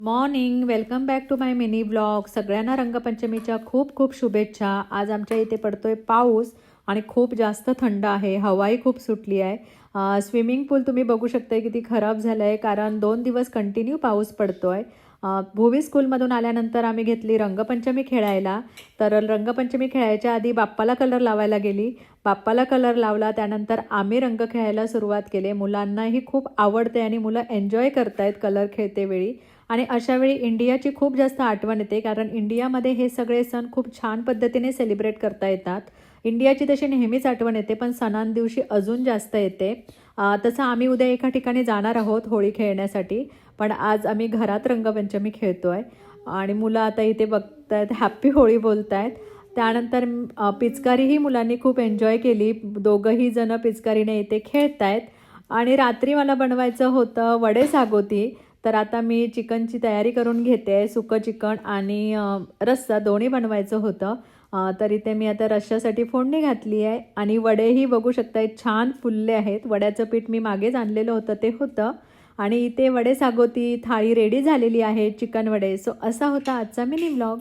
Morning, welcome back to my mini blog. सगळ्यांना रंगपंचमीच्या खूप खूप शुभेच्छा. आज आमच्या इथे पडतोय पाऊस आणि खूप जास्त थंड आहे. हवाही खूप सुटली आहे. स्विमिंग पूल तुम्ही बघू शकता किती खराब झालं आहे, कारण 2 दिवस कंटिन्यू पाऊस पडतोय. भुवी स्कूलमधून आल्यानंतर आम्ही घेतली रंगपंचमी खेळायला. तर रंगपंचमी खेळायच्या आधी बाप्पाला कलर लावायला गेली. बाप्पाला कलर लावला, त्यानंतर आम्ही रंग खेळायला सुरुवात केली. मुलांनाही खूप आवडते आणि मुलं एन्जॉय करतायत कलर खेळतेवेळी. आणि अशावेळी इंडियाची खूप जास्त आठवण येते, कारण इंडियामध्ये हे सगळे सण खूप छान पद्धतीने सेलिब्रेट करता येतात. इंडियाची तशी नेहमीच आठवण येते, पण सणांदिवशी अजून जास्त येते. तसं आम्ही उद्या एका ठिकाणी जाणार आहोत होळी खेळण्यासाठी, पण आज आम्ही घरात रंगपंचमी खेळतोय आणि मुलं आता इथे बघतायत, हॅप्पी होळी बोलतायत. त्यानंतर पिचकारीही मुलांनी खूप एन्जॉय केली. दोघंही जण पिचकारीने इथे खेळतायत. आणि रात्री मला बनवायचं होतं वडे सागोती. तर आता मी चिकनची तयारी करून घेते. सुकं चिकन आणि रस्सा दोन्ही बनवायचं होतं. तर इथे मी आता रश्श्यासाठी फोडणी घातली आहे आणि वडेही बघू शकताय छान फुलले आहेत. वड्याचं पीठ मी मागेच आणलेलं होतं ते होतं. आणि इथे वडे सागोती थाळी रेडी झालेली आहे, चिकन वडे. सो असा होता आजचा मिनी व्लॉग.